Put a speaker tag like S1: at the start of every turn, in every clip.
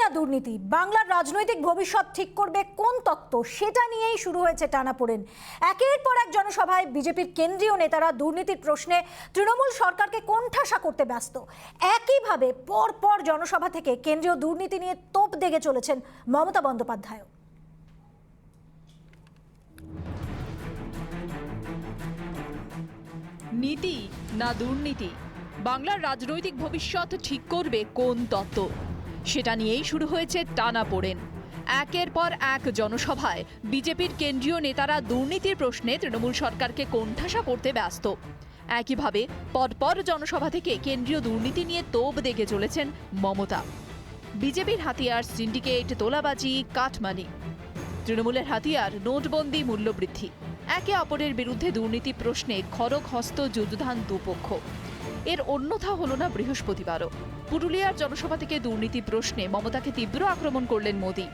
S1: না দুর্নীতি, বাংলার রাজনৈতিক ভবিষ্যৎ ঠিক করবে কোন তত্ত্ব, সেটা নিয়েই শুরু হয়েছে টানাপোড়েন। একের পর এক জনসভায় বিজেপির কেন্দ্রীয় নেতারা দুর্নীতির প্রশ্নে তৃণমূল সরকারকে কোণঠাসা করতে ব্যস্ত। একইভাবে পরপর জনসভা থেকে কেন্দ্রীয় দুর্নীতি নিয়ে তোপ দেগে চলেছেন মমতা বন্দ্যোপাধ্যায়।
S2: নীতি না দুর্নীতি, বাংলার রাজনৈতিক ভবিষ্যৎ ঠিক করবে কোন তত্ত্ব, সেটা নিয়েই শুরু হয়েছে টানাপোড়েন। একের পর এক জনসভায় বিজেপির কেন্দ্রীয় নেতারা দুর্নীতির প্রশ্নে তৃণমূল সরকারকে কোণঠাসা করতে ব্যস্ত। একইভাবে পরপর জনসভা থেকে কেন্দ্রীয় দুর্নীতি নিয়ে তোপ দেগে চলেছেন মমতা। বিজেপির হাতিয়ার সিন্ডিকেট, তোলাবাজি, কাটমানি। তৃণমূলের হাতিয়ার নোটবন্দি, মূল্যবৃদ্ধি। একে অপরের বিরুদ্ধে দুর্নীতি প্রশ্নে খড়গ হস্ত যুদ্ধদান দুপক্ষ। এর অন্যথা হলো না বৃহস্পতিবারও। পুরুলিয়ার জনসভা থেকে দুর্নীতি প্রশ্নে মমতাকে তীব্র আক্রমণ করলেন মোদী।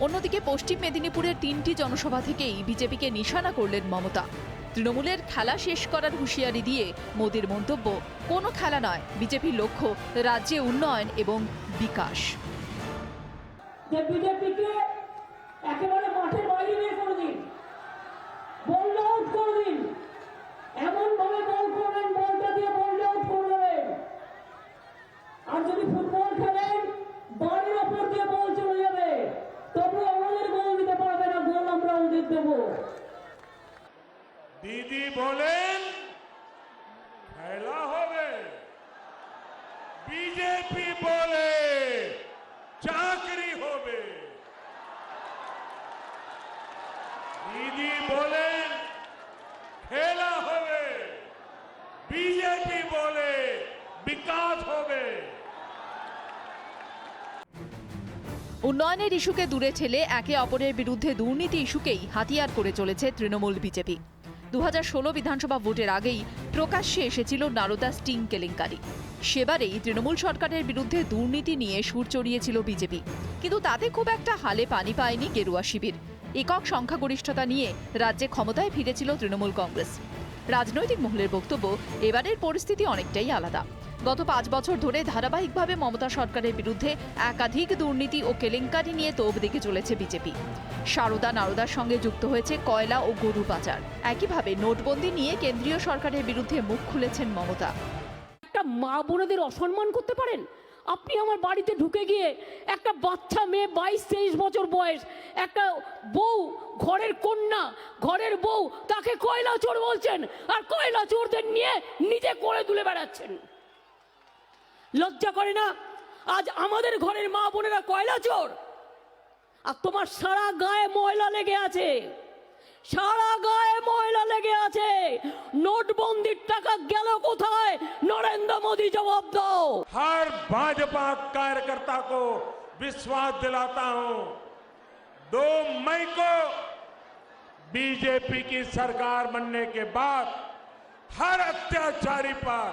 S2: অন্যদিকে পশ্চিম মেদিনীপুরের 3টি জনসভা থেকেই বিজেপিকে নিশানা করলেন মমতা। তৃণমূলের খেলা শেষ করার হুঁশিয়ারি দিয়ে মোদীর মন্তব্য, কোনো খেলা নয়, বিজেপির লক্ষ্য রাজ্যে উন্নয়ন এবং বিকাশ।
S3: বিজেপিকে একেবারে মাঠের বাইরে বের করে দিন, বল আউট করে দিন, এমন ভাবে বল করবেন, বলটা দিয়ে বল আউট করে দেবেন। আর যদি ফুটবল খেলেন, বাড়ির ওপর দিয়ে বল চলে যাবে, তবু আমাদের গোল দিতে পারবে না, গোল আমরা ওদের দেবো।
S4: দিদি বলেন খেলা হবে, বিজেপি বলে চাকরি হবে। দিদি বলেন খেলা হবে, বিজেপি বলে বিকাশ হবে।
S2: উন্নয়নের ইস্যুকে দূরে ঠেলে একে অপরের বিরুদ্ধে দুর্নীতি ইস্যুকেই হাতিয়ার করে চলেছে তৃণমূল বিজেপি। 2016 বিধানসভা ভোটের আগেই প্রকাশ্যে এসেছিল নারদা স্টিং কেলেঙ্কারি। সেবারেই তৃণমূল সরকারের বিরুদ্ধে দুর্নীতি নিয়ে সুর চড়িয়েছিল বিজেপি, কিন্তু তাতে খুব একটা হালে পানি পায়নি গেরুয়া শিবির। একক সংখ্যাগরিষ্ঠতা নিয়ে রাজ্যে ক্ষমতায় ফিরেছিল তৃণমূল কংগ্রেস। রাজনৈতিক মহলের বক্তব্য, এবারের পরিস্থিতি অনেকটাই আলাদা। গত 5 বছর ধরে ধারাবাহিকভাবে মমতা সরকারের বিরুদ্ধে একাধিক দুর্নীতি ও কেলেঙ্কারি নিয়ে তোপ দেখে চলেছে বিজেপি। সারদা নারদার সঙ্গে যুক্ত হয়েছে কয়লা ও গরু পাচার। একইভাবে নোটবন্দি নিয়ে কেন্দ্রীয় সরকারের বিরুদ্ধে মুখ খুলেছেন মমতা।
S3: একটা মা বোনেদের অসম্মান করতে পারেন? আপনি আমার বাড়িতে ঢুকে গিয়ে একটা বাচ্চা মেয়ে 22-23 বছর বয়স, একটা বউ, ঘরের কন্যা, ঘরের বউ, তাকে কয়লা চোর বলছেন, আর কয়লা চোরদের নিয়ে নিজে করে তুলে বেড়াচ্ছেন। লজ্জা করে না? আজ আমাদের ঘরের মা বোনেরা কয়লা চোর, আর তোমার সারা গায়ে ময়লা লেগে আছে, সারা গায়ে ময়লা লেগে আছে। নোটবন্দির টাকা গেল কোথায়? নরেंद्र मोदी जवाब दो।
S4: हर भाजपा कार्यकर्ता को विश्वास दिलाता हूं, 2 मई को बीजेपी की सरकार बनने के बाद हर अत्याचारी पर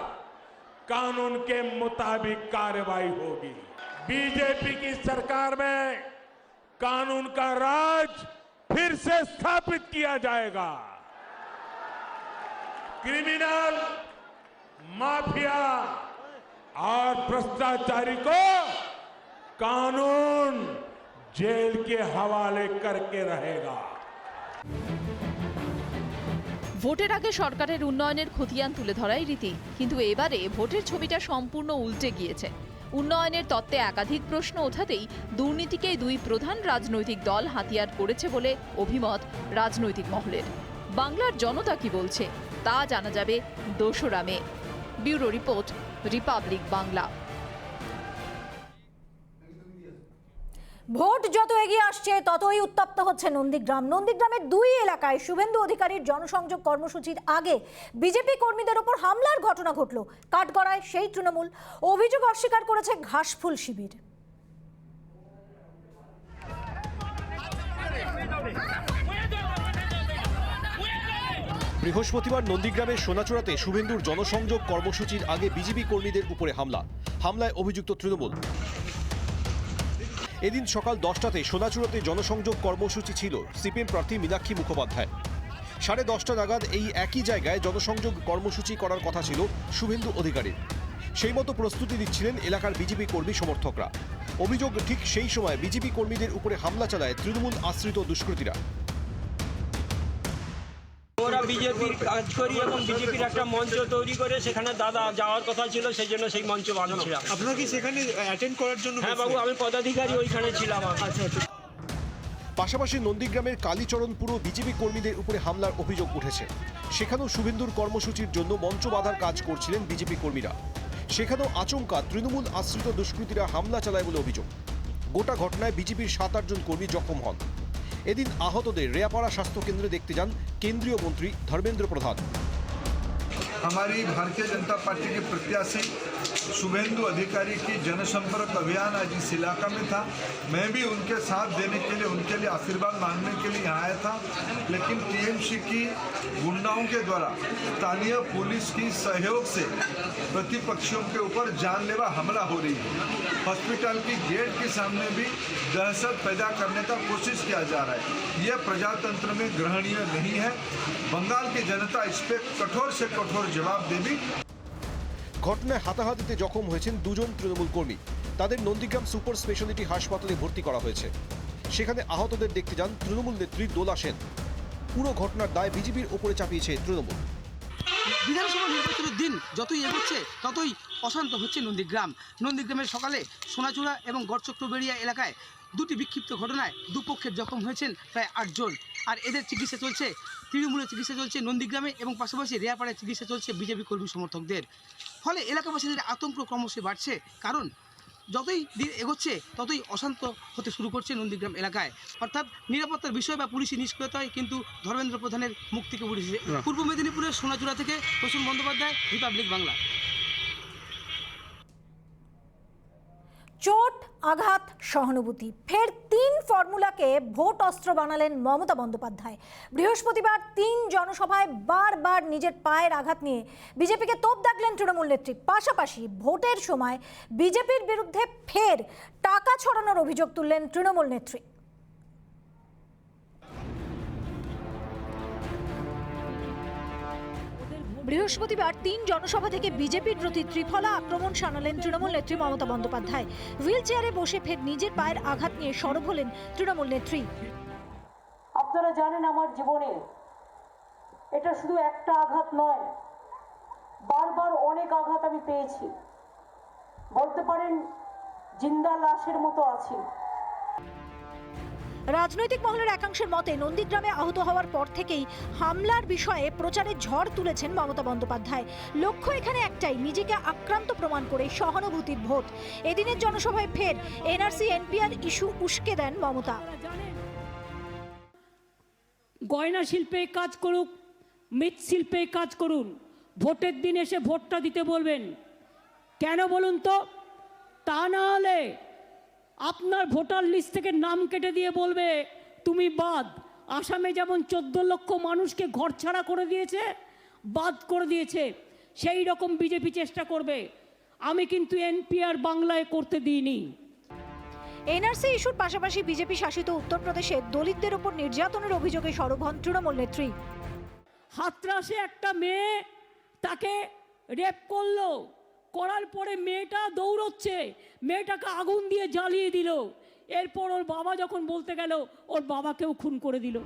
S4: कानून के मुताबिक कार्रवाई होगी। बीजेपी की सरकार में कानून का राज फिर से स्थापित किया जाएगा। क्रिमिनल, माफिया और भ्रष्टाचारी को कानून जेल के हवाले करके रहेगा।
S2: ভোটের আগে সরকারের উন্নয়নের খতিয়ান তুলে ধরাই রীতি, কিন্তু এবারে ভোটের ছবিটা সম্পূর্ণ উল্টে গিয়েছে। উন্নয়নের তত্ত্বে একাধিক প্রশ্ন ওঠাতেই দুর্নীতিকেই 2 প্রধান রাজনৈতিক দল হাতিয়ার করেছে বলে অভিমত রাজনৈতিক মহলের। বাংলার জনতা কি বলছে তা জানা যাবে 2রা May. Bureau report, Republic Bangla.
S1: Vote যত এগিয়ে আসছে ততই উত্তপ্ত হচ্ছে নন্দীগ্রাম। নন্দীগ্রামের 2 এলাকায় শুভেন্দু অধিকারীর জনসংযোগ কর্মসূচির আগে বিজেপি কর্মীদের ওপর হামলার ঘটনা ঘটল। কাঠগড়ায় সেই তৃণমূল। অভিযোগ অস্বীকার করেছে ঘাসফুল শিবির।
S5: বৃহস্পতিবার নন্দীগ্রামের সোনাচূড়াতে শুভেন্দুর জনসংযোগ কর্মসূচির আগে বিজেপি কর্মীদের উপরে হামলায় অভিযুক্ত তৃণমূল। এদিন সকাল 10টাতে সোনাচূড়াতে জনসংযোগ কর্মসূচি ছিল সিপিএম প্রার্থী মীনাক্ষী মুখোপাধ্যায়। 10:30 নাগাদ এই একই জায়গায় জনসংযোগ কর্মসূচি করার কথা ছিল শুভেন্দু অধিকারীর। সেই মতো প্রস্তুতি নিচ্ছিলেন এলাকার বিজেপি কর্মী সমর্থকরা। অভিযোগ, ঠিক সেই সময় বিজেপি কর্মীদের উপরে হামলা চালায় তৃণমূল আশ্রিত দুষ্কৃতীরা।
S6: ওরা বিজেপির কাজ করি এবং বিজেপির একটা মঞ্চ তৈরি করে সেখানে দাদা যাওয়ার কথা ছিল, সেই জন্য সেই মঞ্চ বানাচ্ছিলাম।
S7: আপনারা কি সেখানে অ্যাটেন্ড করার জন্য?
S6: হ্যাঁ বাবু, আমি পদাধিকারী ওইখানে ছিলাম।
S7: আচ্ছা আচ্ছা।
S5: পাশাপাশি নন্দীগ্রামের কালীচরণপুরও বিজেপি কর্মীদের উপরে হামলার অভিযোগ উঠেছে। সেখানেও শুভেন্দুর কর্মসূচির জন্য মঞ্চ বাঁধার কাজ করছিলেন বিজেপি কর্মীরা। সেখানেও আচমকা তৃণমূল আশ্রিত দুষ্কৃতীরা হামলা চালায় বলে অভিযোগ। গোটা ঘটনায় বিজেপির 7-8 জন কর্মী জখম হন। এদিন আহতদের রেয়াপাড়া স্বাস্থ্য কেন্দ্রে দেখতে যান কেন্দ্রীয় মন্ত্রী ধর্মেন্দ্র প্রধান।
S8: हमारी भारतीय जनता पार्टी के प्रत्याशी शुभेंदु अधिकारी की जनसंपर्क अभियान आज इस इलाका में था। मैं भी उनके साथ देने के लिए, उनके लिए आशीर्वाद मांगने के लिए यहाँ आया था, लेकिन टीएमसी की गुंडाओं के द्वारा स्थानीय पुलिस की सहयोग से प्रतिपक्षियों के ऊपर जानलेवा हमला हो रही है। हॉस्पिटल की गेट के सामने भी दहशत पैदा करने का कोशिश किया जा रहा है। यह प्रजातंत्र में ग्रहणीय नहीं है। बंगाल की जनता इस पर कठोर से कठोर जवाब देगी।
S5: ঘটনায় হাতাহাতিতে জখম হয়েছেন 2 জন তৃণমূল কর্মী। তাদের নন্দীগ্রাম সুপার স্পেশালিটি হাসপাতালে ভর্তি করা হয়েছে। সেখানে আহতদের দেখতে যান তৃণমূল নেত্রী দোলা সেন। পুরো ঘটনার দায় বিজেপির ওপরে চাপিয়েছে তৃণমূল।
S9: বিধানসভা নির্বাচনের দিন যতই এগোচ্ছে ততই অশান্ত হচ্ছে নন্দীগ্রামের সকালে সোনাচূড়া এবং গড়চক্রবেড়িয়া এলাকায় 2টি বিক্ষিপ্ত ঘটনায় দুপক্ষের জখম হয়েছেন প্রায় 8 জন। আর এদের চিকিৎসা চলছে, তৃণমূলের চিকিৎসা চলছে নন্দীগ্রামে, এবং পাশাপাশি রেয়াপাড়ায় চিকিৎসা চলছে বিজেপি কর্মী সমর্থকদের। ফলে এলাকাবাসীদের আতঙ্ক ক্রমশই বাড়ছে, কারণ যতই দিন এগোচ্ছে ততই অশান্ত হতে শুরু করছে নন্দীগ্রাম এলাকায়। অর্থাৎ নিরাপত্তার বিষয় বা পুলিশি নিষ্ক্রিয়তায় কিন্তু ধর্মেন্দ্র প্রধানের মুখ থেকে উঠেছে। পূর্ব মেদিনীপুরের সোনাচূড়া থেকে প্রসূন বন্দ্যোপাধ্যায়, রিপাবলিক বাংলা।
S1: চোট, আঘাত, সহানুভূতি, ফের 3 ফর্মুলাকে ভোট অস্ত্র বানালেন মমতা বন্দ্যোপাধ্যায়। বৃহস্পতিবার 3 জনসভায় বারবার নিজের পায়ের আঘাত নিয়ে বিজেপিকে তোপ দাগলেন তৃণমূল নেত্রী। পাশাপাশি ভোটের সময় বিজেপির বিরুদ্ধে ফের টাকা ছড়ানোর অভিযোগ তুললেন তৃণমূল নেত্রী। বৃহস্পতিবার 3 জনসভা থেকে বিজেপির প্রতি ত্রিফলা আক্রমণ শানালেন তৃণমূল নেত্রী মমতা বন্দ্যোপাধ্যায়। হুইল চেয়ারে বসে ফের নিজের পায়ের আঘাত নিয়ে সরব হলেন তৃণমূল নেত্রী।
S10: আপনারা জানেন আমার জীবনে এটা শুধু একটা আঘাত নয়, বারবার অনেক আঘাত আমি পেয়েছি। বলতে পারেন জিন্দা লাশের মতো আছি।
S1: রাজনৈতিক মহলের একাংশের মতে নন্দীগ্রামে আহত হওয়ার পর থেকেই হামলার বিষয়ে প্রচারে ঝড় তুলেছেন মমতা বন্দ্যোপাধ্যায়। লক্ষ্য এখানে একটাই, নিজেকে আক্রান্ত প্রমাণ করে সহানুভূতির ভোট। এদিনের জনসভায় ফের এনআরসি এনপিআর ইস্যু উস্কে দেন মমতা।
S3: গয়না শিল্পে কাজ করুক, মৃৎশিল্পে কাজ করুন, ভোটের দিন এসে ভোটটা দিতে বলবেন। কেন বলুন তো? তা না হলে আপনার ভোটার লিস্ট থেকে নাম কেটে দিয়ে বলবে তুমি বাদ। আসামে যেমন 14 লক্ষ মানুষকে ঘরছাড়া করে দিয়েছে, বাদ করে দিয়েছে, সেই রকম বিজেপি চেষ্টা করবে। আমি কিন্তু এনপিআর বাংলায় করতে দিইনি।
S1: এনআরসি ইস্যুর পাশাপাশি বিজেপি শাসিত উত্তরপ্রদেশে দলিতদের উপর নির্যাতনের অভিযোগে সরব হন তৃণমূল নেত্রী।
S3: হাতরাসে একটা মেয়ে, তাকে রেপ করলো, করার পরে মেয়েটা দৌড়চ্ছে, মেয়েটাকে আগুন দিয়ে জ্বালিয়ে দিল। এরপর ওর বাবা যখন বলতে গেল, ওর বাবাকেও খুন করে দিল।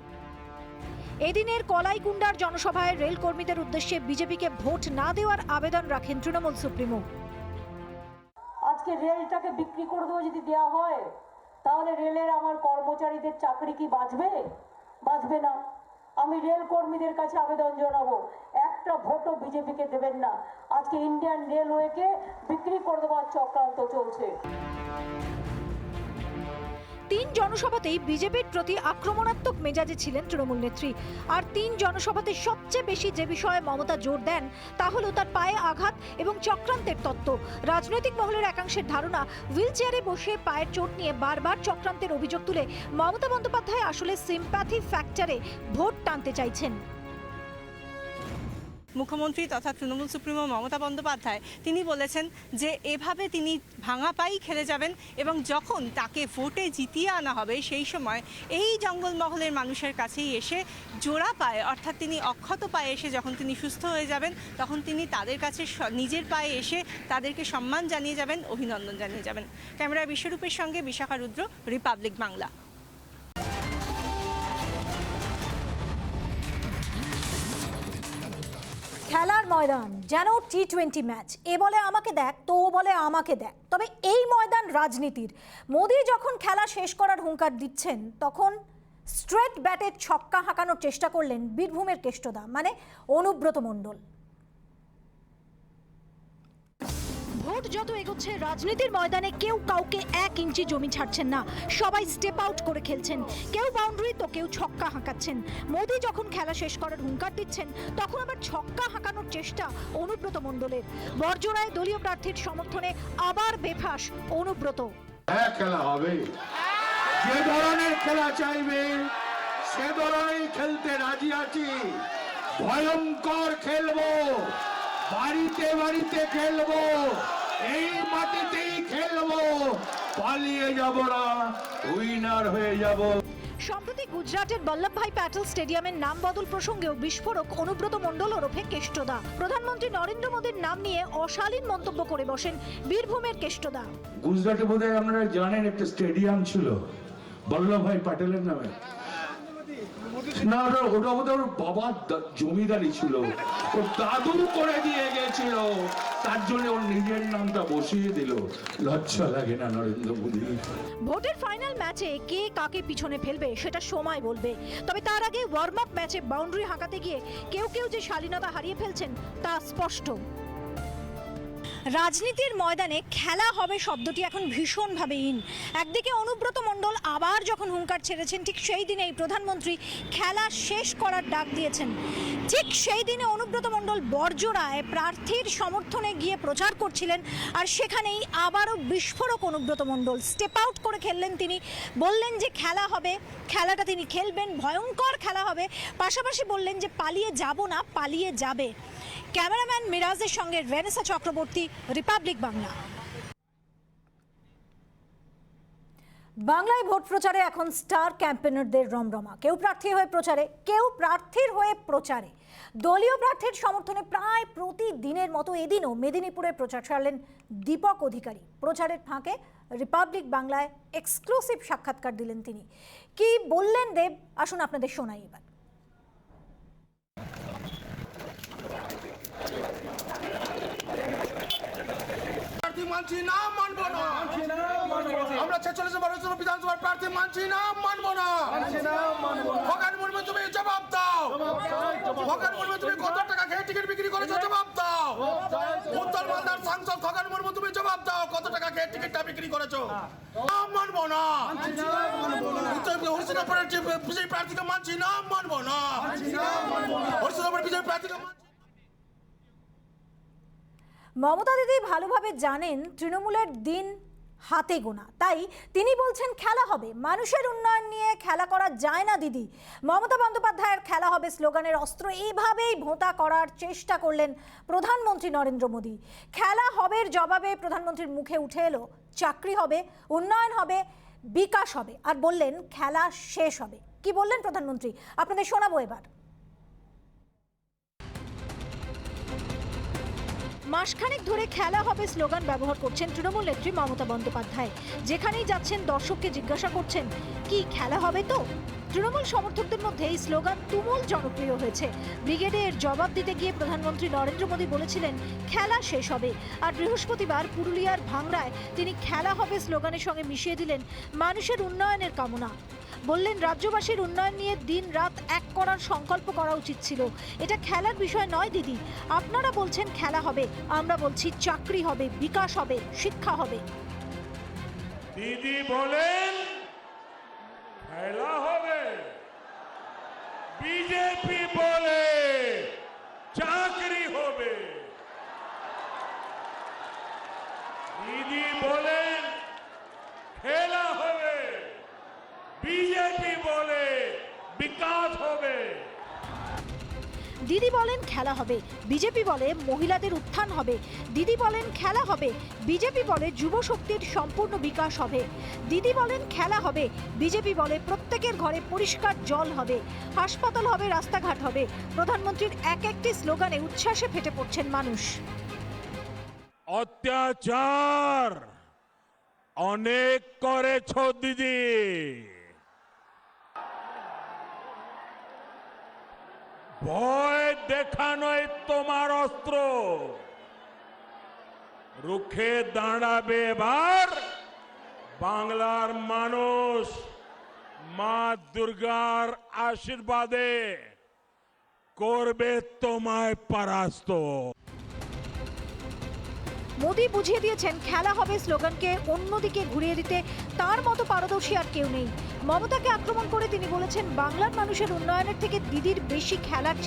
S1: এদিনের কলাইকুণ্ডার জনসভায় রেল কর্মীদের উদ্দেশ্যে বিজেপিকে ভোট না দেওয়ার আবেদন রাখেন তৃণমূল সুপ্রিমো।
S10: আজকে রেলটাকে বিক্রি করে দেওয়া যদি দেওয়া হয়, তাহলে রেলের আমার কর্মচারীদের চাকরি কি বাঁচবে? বাঁচবে না। আমি রেল কর্মীদের কাছে আবেদন জানাবো, একটা ভোটও বিজেপিকে দেবেন না। আজকে ইন্ডিয়ান রেলওয়েকে বিক্রি করে দেওয়ার চক্রান্ত চলছে।
S1: 3 জনসভাতেই বিজেপির প্রতি আক্রমণাত্মক মেজাজে ছিলেন তৃণমূল নেত্রী। আর 3 জনসভাতে সবচেয়ে বেশি যে বিষয়ে মমতা জোর দেন তা হলো তার পায়ে আঘাত এবং চক্রান্তের তত্ত্ব। রাজনৈতিক মহলের একাংশের ধারণা, হুইল চেয়ারে বসে পায়ের চোট নিয়ে বারবার চক্রান্তের অভিযোগ তুলে মমতা বন্দ্যোপাধ্যায় আসলে সিম্প্যাথি ফ্যাক্টরে ভোট টানতে চাইছেন।
S11: মুখ্যমন্ত্রী তথা তৃণমূল সুপ্রিমো মমতা বন্দ্যোপাধ্যায় তিনি বলেছেন যে এভাবে তিনি ভাঙা পাই খেলে যাবেন এবং যখন তাকে ভোটে জিতিয়ে আনা হবে সেই সময় এই জঙ্গলমহলের মানুষের কাছেই এসে জোড়া পায়ে অর্থাৎ তিনি অক্ষত পায়ে এসে যখন তিনি সুস্থ হয়ে যাবেন তখন তিনি তাদের কাছে নিজের পায়ে এসে তাদেরকে সম্মান জানিয়ে যাবেন, অভিনন্দন জানিয়ে যাবেন। ক্যামেরায় বিশ্বরূপের সঙ্গে বিশাখা রুদ্র, রিপাবলিক বাংলা।
S1: খেলার ময়দান যেন টি-20 ম্যাচ, এ বলে আমাকে দেখ তো ও বলে আমাকে দেখ। তবে এই ময়দান রাজনীতির। মোদি যখন খেলা শেষ করার হুঙ্কার দিচ্ছেন তখন স্ট্রেট ব্যাটে ছক্কা হাঁকানোর চেষ্টা করলেন বীরভূমের কেষ্টদা মানে অনুব্রত মণ্ডল। ভোট যত এগোচ্ছে রাজনীতির ময়দানে কেউ কাউকে 1 ইঞ্চি জমি ছাড়ছেন না, সবাই স্টেপ আউট করে খেলছেন। কেউ বাউন্ডারি তো কেউ ছক্কা হাঁকাচ্ছেন। মোদি যখন খেলা শেষ করার হুঙ্কার দিচ্ছেন তখন আবার ছক্কা হাঁকানোর চেষ্টা অনুব্রত মণ্ডলের। বড়জোড়ায় দলীয় প্রার্থীর সমর্থনে আবার বেফাঁস অনুব্রত।
S12: খেলা হবে, যে ধরনের খেলা চাইবে সে ধরনের খেলতে রাজি আছি। ভয়ঙ্কর খেলবো, বাড়িতে বাড়িতে খেলবো, এই মাটিতেই খেলবো, পালিয়ে যাব না, উইনার হয়ে যাব।
S1: সম্প্রতি গুজরাটের বল্লভভাই প্যাটেল স্টেডিয়ামের নাম বদল প্রসঙ্গেও বিস্ফোরক অনুব্রত মণ্ডল ওরফে কেষ্টদা। প্রধানমন্ত্রী নরেন্দ্র মোদীর নাম নিয়ে অশালীন মন্তব্য করে বসেন বীরভূমের কেষ্টদা।
S12: গুজরাটে বোধহয় আপনারা জানেন একটা স্টেডিয়াম ছিল বল্লভভাই প্যাটেলের নামে। না ওটা বোধহয় ওর বাবার জমিদারি ছিল, ওর দাদু করে দিয়ে গেছিল, তার জন্য ওর নিজের নামটা বসিয়ে দিল। লজ্জা লাগে না নরেন্দ্র মোদী?
S1: ভোটের ফাইনাল ম্যাচে কে কাকে পিছনে ফেলবে সেটা সময় বলবে। তবে তার আগে ওয়ার্ম আপ ম্যাচে বাউন্ডারি হাঁকাতে গিয়ে কেউ কেউ যে শালীনতা হারিয়ে ফেলছেন তা স্পষ্ট। রাজনীতির ময়দানে খেলা হবে শব্দটি এখন ভীষণভাবে ইন। একদিকে অনুব্রত মণ্ডল আবার যখন হুঙ্কার ছেড়েছেন ঠিক সেই দিনেই প্রধানমন্ত্রী খেলা শেষ করার ডাক দিয়েছেন। ঠিক সেই দিনে অনুব্রত মণ্ডল বড়জোড়ায় প্রার্থীর সমর্থনে গিয়ে প্রচার করছিলেন, আর সেখানেই আবারও বিস্ফোরক অনুব্রত মণ্ডল। স্টেপ আউট করে খেললেন তিনি, বললেন যে খেলা হবে, খেলাটা তিনি খেলবেন, ভয়ঙ্কর খেলা হবে। পাশাপাশি বললেন যে পালিয়ে যাব না, পালিয়ে যাবে। ক্যামেরাম্যান মিরাজের সঙ্গে রেনেসা চক্রবর্তী, রিপাবলিক বাংলা। বাংলায় ভোট প্রচারে এখন স্টার ক্যাম্পেনারদের রমরমা। কেউ প্রার্থী হয়ে প্রচারে, কেউ প্রার্থীর হয়ে প্রচারে। দলীয় প্রার্থীর সমর্থনে প্রায় প্রতিদিনের মতো এদিনও মেদিনীপুরে প্রচার সারলেন দীপক অধিকারী। প্রচারের ফাঁকে রিপাবলিক বাংলায় এক্সক্লুসিভ সাক্ষাৎকার দিলেন তিনি। কি বললেন দেব, আসুন আপনাদের শোনাই এবার।
S12: মানছি না, মানবো না। আমরা 46 বিধানসভার প্রার্থী মানছি না, মানবো না। খগেন মুর্মু তুমি জবাব দাও। খগেন মুর্মু তুমি কত টাকা খেয়ে টিকিট বিক্রি করেছো জবাব দাও। উত্তর মালদার সাংসদ খগেন মুর্মু তুমি জবাব দাও, কত টাকা খেয়ে টিকিটটা বিক্রি করেছো। মানবো না। হরিশ্চন্দ্রপুরের বিজেপি প্রার্থীকে মানছি না, মানবো না। হরিশ্চন্দ্রপুরের বিজেপি প্রার্থীকে।
S1: মমতা দিদি ভালোভাবে জানেন তৃণমূলের দিন হাতে গোনা, তাই তিনি বলছেন খেলা হবে। মানুষের উন্নয়ন নিয়ে খেলা করা যায় না দিদি। মমতা বন্দ্যোপাধ্যায়ের খেলা হবে স্লোগানের অস্ত্র এইভাবেই ভোঁতা করার চেষ্টা করলেন প্রধানমন্ত্রী নরেন্দ্র মোদী। খেলা হবের জবাবে প্রধানমন্ত্রীর মুখে উঠে এলো চাকরি হবে, উন্নয়ন হবে, বিকাশ হবে, আর বললেন খেলা শেষ হবে। কি বললেন প্রধানমন্ত্রী আপনাদের শোনাবো এবার। মাসখানেক ধরে খেলা হবে স্লোগান ব্যবহার করছেন তৃণমূল নেত্রী মমতা বন্দ্যোপাধ্যায়। যেখানেই যাচ্ছেন দর্শককে জিজ্ঞাসা করছেন কি খেলা হবে তো। তৃণমূল সমর্থকদের মধ্যে এই স্লোগান তুমুল জনপ্রিয় হয়েছে। ব্রিগেডে এর জবাব দিতে গিয়ে প্রধানমন্ত্রী নরেন্দ্র মোদী বলেছিলেন খেলা শেষ হবে। আর বৃহস্পতিবার পুরুলিয়ার ভাংড়ায় তিনি খেলা হবে স্লোগানের সঙ্গে মিশিয়ে দিলেন মানুষের উন্নয়নের কামনা। বললেন রাজ্যবাসীর উন্নয়ন নিয়ে দিন রাত এক করার সংকল্প করা উচিত ছিল। এটা খেলার বিষয় নয় দিদি। আপনারা বলছেন খেলা হবে, আমরা বলছি চাকরি হবে, বিকাশ হবে, শিক্ষা হবে।
S4: দিদি বলেন খেলা হবে, বিজেপি বলে চাকরি হবে। দিদি বলেন খেলা হবে, বিজেপি বলে বিকাশ হবে।
S1: দিদি বলেন খেলা হবে, বিজেপি বলে মহিলাদের উত্থান হবে। দিদি বলেন খেলা হবে, বিজেপি বলে যুব শক্তির সম্পূর্ণ বিকাশ হবে। দিদি বলেন খেলা হবে, বিজেপি বলে প্রত্যেকের ঘরে পরিষ্কার জল হবে, হাসপাতাল হবে, রাস্তাঘাট হবে। প্রধানমন্ত্রীর এক একটি স্লোগানে উচ্ছ্বাসে ফেটে পড়ছেন মানুষ।
S4: অত্যাচার অনেক করেছো দিদি, ভয় দেখানোই তোমার অস্ত্র। রুখে দাঁড়াবে এবার বাংলার মানুষ মা দুর্গার আশীর্বাদে, করবে তোমায় পরাস্ত।
S1: মোদী বুঝিয়ে দিয়েছেন খেলা হবে স্লোগানকে অন্যদিকে ঘুরিয়ে দিতে তার মতো পারদর্শী আর কেউ নেই। মমতাকে আক্রমণ করে তিনি বলেছেন বাংলার মানুষের উন্নয়নের থেকে দিদির বেশি খেলার